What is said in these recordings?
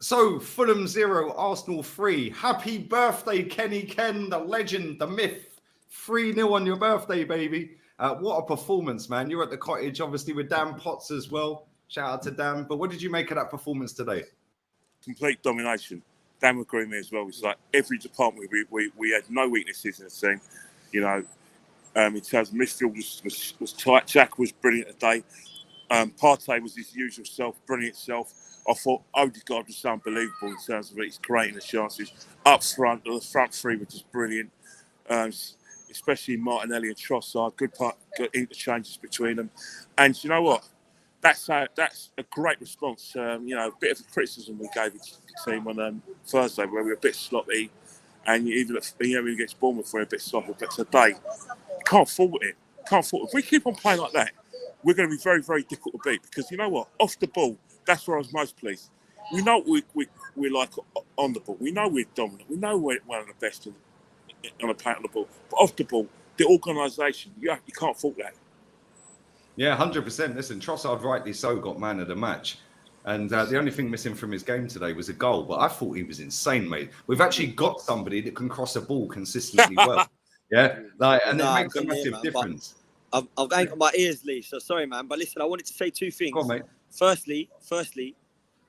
So, Fulham 0, Arsenal 3. Happy birthday, Kenny Ken, the legend, the myth. 3-0 on your birthday, baby. What a performance, man. You were at the cottage, obviously, with Dan Potts as well. Shout out to Dan. But what did you make of that performance today? Complete domination. Dan would agree with me as well. It's like every department, we had no weaknesses in the team. You know, in terms of midfield was tight. Jack was brilliant today. Partey was his usual self, brilliant self. I thought Odegaard was unbelievable in terms of his creating the chances. Up front, the front three were just brilliant. Especially Martinelli and Trossard, good interchanges between them. And you know what? That's a great response. A bit of a criticism we gave the team on Thursday, where we were a bit sloppy, and even against Bournemouth, we're a bit sloppy. But today, can't fault it. If we keep on playing like that, we're going to be very, very difficult to beat. Because you know what? Off the ball, that's where I was most pleased. We know we're like on the ball. We know we're dominant. We know we're one of the best on the plate on the ball. But off the ball, the organisation, you can't fault that. Yeah, 100%. Listen, Trossard, rightly so, got man of the match. And the only thing missing from his game today was a goal. But I thought he was insane, mate. We've actually got somebody that can cross a ball consistently well. Yeah, it makes a massive difference. I've got my ears, Lee, so sorry, man. But listen, I wanted to say two things. Go on, mate. Firstly,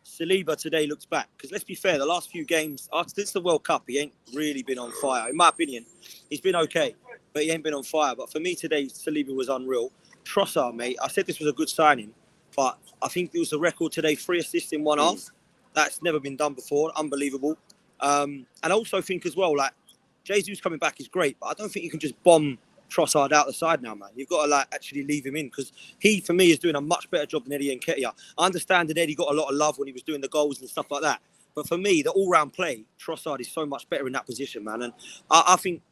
Saliba today looks back. Because let's be fair, the last few games, since the World Cup, he ain't really been on fire. In my opinion, he's been okay, but he ain't been on fire. But for me today, Saliba was unreal. Trossard, mate, I said this was a good signing, but I think it was a record today, 3 assists in 1 half. That's never been done before. Unbelievable. And I also think as well, like, Jesus coming back is great, but I don't think you can just bomb Trossard out the side now, man. You've got to actually leave him in, because he, for me, is doing a much better job than Eddie Nketiah. I understand that Eddie got a lot of love when he was doing the goals and stuff like that, but for me, the all-round play, Trossard is so much better in that position, man. And I think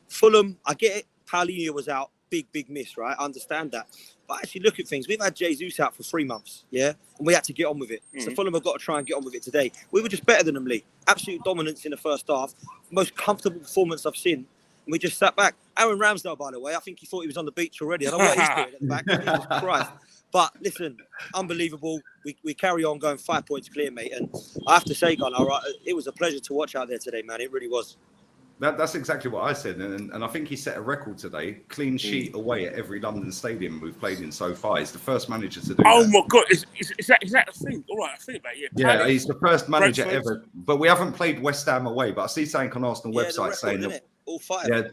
Fulham, I get it. Paulinho was out. Big miss, right? I understand that. But actually look at things. We've had Jesus out for 3 months, yeah? And we had to get on with it. So Fulham have got to try and get on with it today. We were just better than them, Lee. Absolute dominance in the first half. Most comfortable performance I've seen. And we just sat back. Aaron Ramsdale, by the way, I think he thought he was on the beach already. I don't know what he's doing at the back. Jesus Christ. But listen, unbelievable. We carry on going 5 points clear, mate. And I have to say, Gunnar, it was a pleasure to watch out there today, man. It really was. That's exactly what I said, and I think he set a record today. Clean sheet away at every London stadium we've played in so far. He's the first manager to do that. Oh my God, is that the thing? All right, I think about it. Yeah, he's the first manager ever. But we haven't played West Ham away. But I see something on Arsenal website saying that all 5.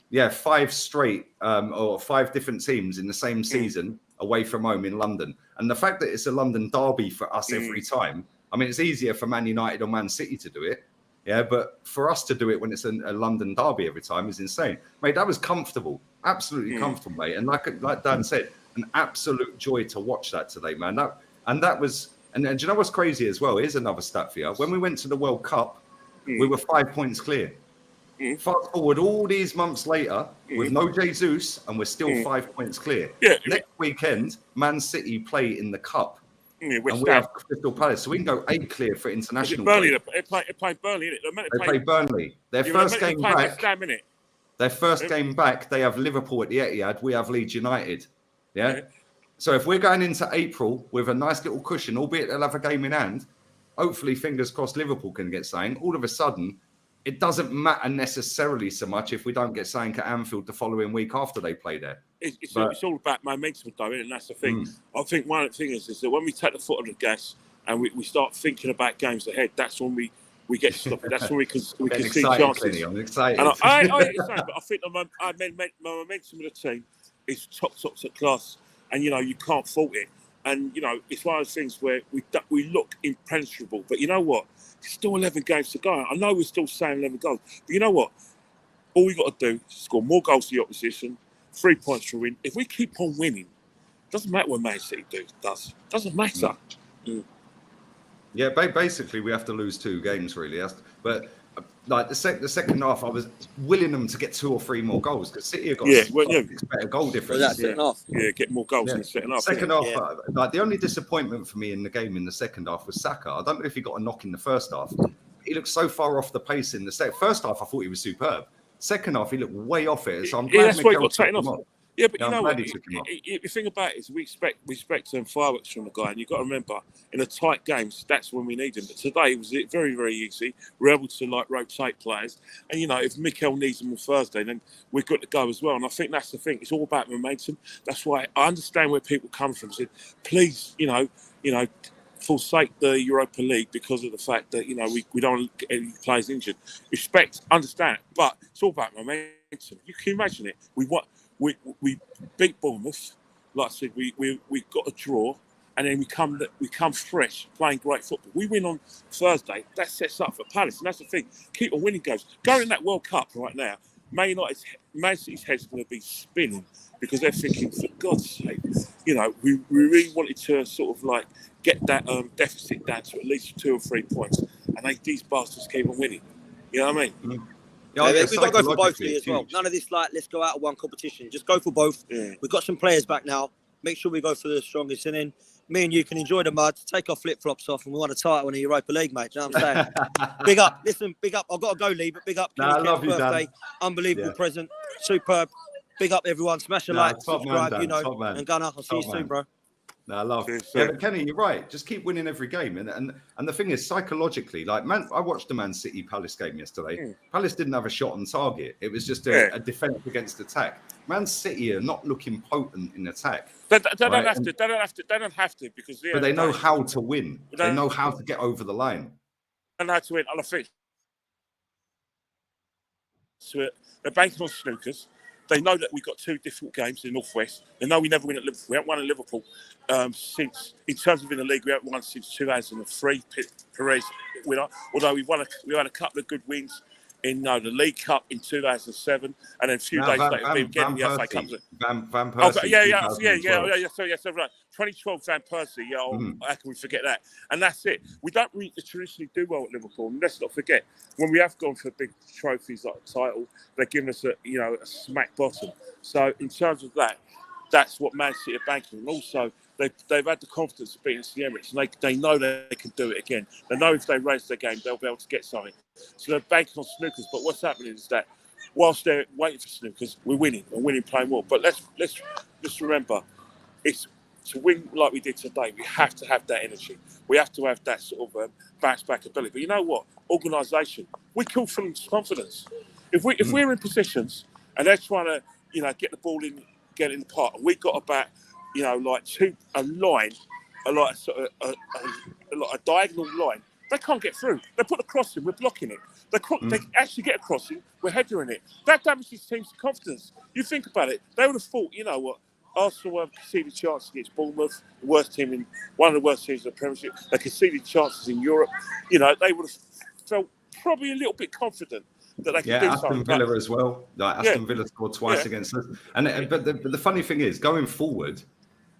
Yeah, 5 straight or 5 different teams in the same season away from home in London. And the fact that it's a London derby for us every time. I mean, it's easier for Man United or Man City to do it. Yeah, but for us to do it when it's a London derby every time is insane. Mate, that was comfortable. Absolutely comfortable, mate. And like Dan said, an absolute joy to watch that today, man. That was, and do you know what's crazy as well? Here's another stat for you. When we went to the World Cup, we were 5 points clear. Fast forward all these months later with no Jesus, and we're still 5 points clear. Yeah. Next weekend, Man City play in the Cup. Yeah, and we have Crystal Palace, so we can go 8 clear for international. Burnley, they play Burnley, innit? They play Burnley. Their first game back, they have Liverpool at the Etihad. We have Leeds United. Yeah. So if we're going into April with a nice little cushion, albeit they'll have a game in hand, hopefully, fingers crossed, Liverpool can get something. All of a sudden, it doesn't matter necessarily so much if we don't get something at Anfield the following week after they play there. It's all about momentum, though, and that's the thing. I think one of the things is that when we take the foot on the gas and we start thinking about games ahead, that's when we get stopped. That's when we can see chances. Clinny, I'm excited. And I but I think my momentum of the team is top class, and you can't fault it. And it's one of those things where we look impenetrable, but you know what? There's still 11 games to go. I know we're still saying 11 goals, but you know what? All we got to do is score more goals to the opposition. 3 points to win. If we keep on winning, doesn't matter what Man City does. Doesn't matter. Yeah, basically we have to lose 2 games really. But like the second half, I was willing them to get 2 or 3 more goals because City have got better goal difference. Get more goals in the second half. Second half, like the only disappointment for me in the game in the second half was Saka. I don't know if he got a knock in the first half. He looked so far off the pace in the first half. I thought he was superb. Second half, he looked way off it. So I'm glad that's why he got taken off. Yeah, but Yeah, you I'm know glad what? he took him off. The thing about it is we expect fireworks from the guy, and you've got to remember, in the tight games, that's when we need him. But today it was very, very easy. We're able to like rotate players, and you know, if Mikel needs them on Thursday, then we've got to go as well. And I think that's the thing. It's all about momentum. That's why I understand where people come from. Said, please, you know, forsake the Europa League because of the fact that, you know, we don't want to get any players injured. Respect, understand, but it's all about momentum. You can imagine it. We beat Bournemouth. Like I said, we got a draw, and then we come fresh, playing great football. We win on Thursday. That sets up for Palace, and that's the thing. Keep on winning games. Going in that World Cup right now, Man City's head's going to be spinning because they're thinking, for God's sake, you know, we really wanted to sort of like get that deficit down to at least 2 or 3 points, and these bastards keep on winning. You know what I mean? Yeah, We've got to go for both, Lee, psychologically, as well. huge. None of this like, let's go out of one competition. Just go for both. Yeah. We've got some players back now. Make sure we go for the strongest, and then me and you can enjoy the mud, take our flip-flops off, and we want a title in the Europa League, mate. Do you know what I'm saying? Big up. Listen, big up. I've got to go, Lee, but big up. Nah, I Kenny's love you, Dan. birthday. Unbelievable present. Superb. Big up, everyone. Smash a Nah, like, top man, subscribe, Dan, you know. top man. And Gunnar, I'll see you Top soon, man. bro. No, I love. Cheers, Yeah, sir. but Kenny, you're right. Just keep winning every game, and the thing is, psychologically, like I watched the Man City Palace game yesterday. Palace didn't have a shot on target. It was just a defense against attack. Man City are not looking potent in attack. They don't have to. They don't have to because But they know how to win. They know how to get over the line. They know how to win. And I think they're banking on snookers. They know that we've got 2 difficult games in the Northwest. They know we never win at Liverpool. We haven't won at Liverpool since, in terms of in the league, we haven't won since 2003. Perez winner. Although we had a couple of good wins in the League Cup in 2007, and then a few days later, we again in the FA Cup. Van Oh, Persie. So right. 2012 Van Persie. Yeah, how can we forget that? And that's it. We don't really traditionally do well at Liverpool. And let's not forget, when we have gone for big trophies like a title, they're giving us a smack bottom. So in terms of that, that's what Man City are banking. And also, they've had the confidence of beating the Emirates, and they know they can do it again. They know if they raise their game, they'll be able to get something. So they're banking on snookers. But what's happening is that whilst they're waiting for snookers, we're winning and winning playing well. But let's just remember, it's to win like we did today. We have to have that energy. We have to have that sort of bounce back ability. But you know what? Organisation. We kill Fulham's confidence. If we're in positions and they're trying to get the ball in, get it in the park, and we got about a line, like a diagonal line. They can't get through. They put a cross in, we're blocking it. They actually get a crossing, we're headering it. That damages teams' confidence. You think about it, they would have thought, you know what, Arsenal conceded chances against Bournemouth, one of the worst teams in the Premiership. They conceded chances in Europe. You know, they would have felt probably a little bit confident that they could do something. Aston Villa as well. Like Aston Villa scored twice against us. But the funny thing is, going forward,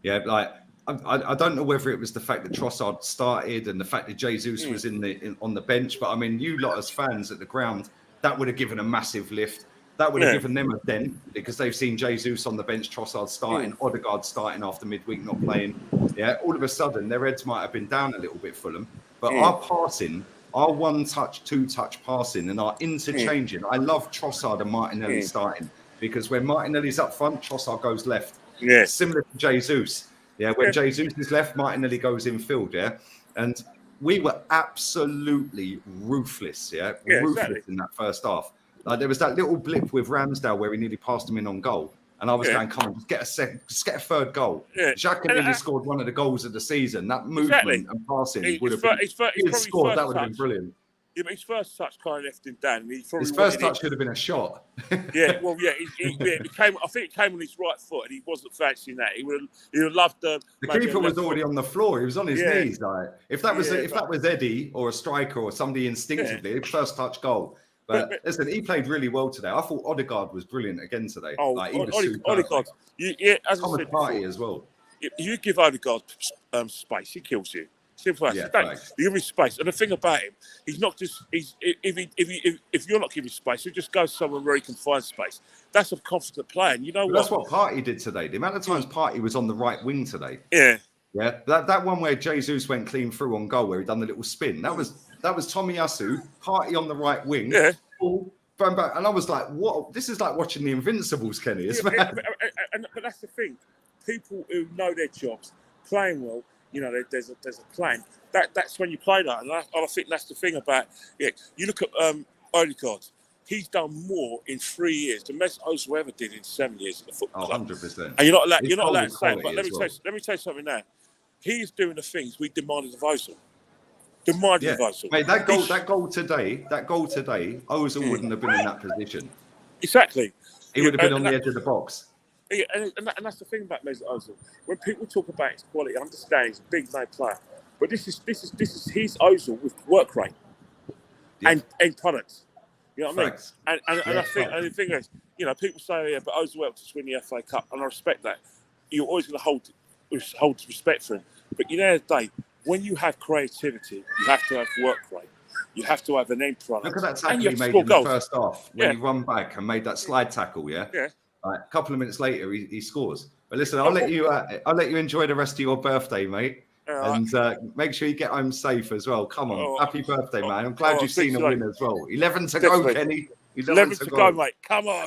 I don't know whether it was the fact that Trossard started and the fact that Jesus was on the bench, but I mean, you lot as fans at the ground, that would have given a massive lift. That would have given them a dent because they've seen Jesus on the bench, Trossard starting, Odegaard starting after midweek not playing. Yeah, all of a sudden their heads might have been down a little bit, Fulham. But our passing, our 1-touch, 2-touch passing, and our interchanging. I love Trossard and Martinelli starting because when Martinelli's up front, Trossard goes left. Yeah, similar to Jesus. Yeah, when Jesus is left, Martinelli goes in field. Yeah, and we were absolutely ruthless. Ruthless in that first half. Like there was that little blip with Ramsdale where he nearly passed him in on goal, and I was going, "Come on, just get a third goal." Xhaka nearly scored one of the goals of the season. That movement and passing would have been. He scored. That would have been brilliant. Yeah, but his first touch kind of left him down. And his first touch should have been a shot. It came. I think it came on his right foot, and he wasn't fancying that. He would have loved the keeper was already on the floor. He was on his knees. Like if that was Eddie or a striker or somebody instinctively, first touch goal. But listen, he played really well today. I thought Odegaard was brilliant again today. Oh, like, he was Odegaard. As I said before, as well. You give Odegaard space, he kills you. Simple as that. You give him space, and the thing about him, he's not just. If you're not giving space, he just goes somewhere where he can find space. That's a confident player, and you know what? That's what Partey did today. The amount of times Partey was on the right wing today. Yeah. That one where Jesus went clean through on goal, where he done the little spin. That was Tomiyasu, Partey on the right wing. Yeah. Ball, bam, bam. And I was like, what? This is like watching the Invincibles, Kenny. It's mad. And that's the thing. People who know their jobs, playing well, you know, there's a plan. That's when you play that, and I think that's the thing about. Yeah, you look at Odegaard. He's done more in 3 years than Mesut Ozil ever did in 7 years at the football club. 100%. And you're not allowed to say it, but let me tell you something now. He's doing the things we demanded of Ozil. Demanded of Ozil. Mate, that goal today, Ozil wouldn't have been in that position. Exactly. He would have been on the edge of the box. Yeah, and that's the thing about Mesut Ozil. When people talk about his quality, I understand he's a big name player, but this is his Ozil with work rate and products. You know what Facts. I mean? And I think, and the thing is, you know, people say, yeah, but Ozil helped us win the FA Cup, and I respect that. You're always going to hold respect for him. But you know, at the day, when you have creativity, you have to have work rate. You have to have an end product. Look at that tackle he made in the first half when he run back and made that slide tackle. Yeah. A couple of minutes later, he scores. But listen, I'll let you enjoy the rest of your birthday, mate. And make sure you get home safe as well. Come on. Happy birthday, man. I'm glad you've seen a win as well. 11 to go, Kenny. 11 to go, mate. Come on.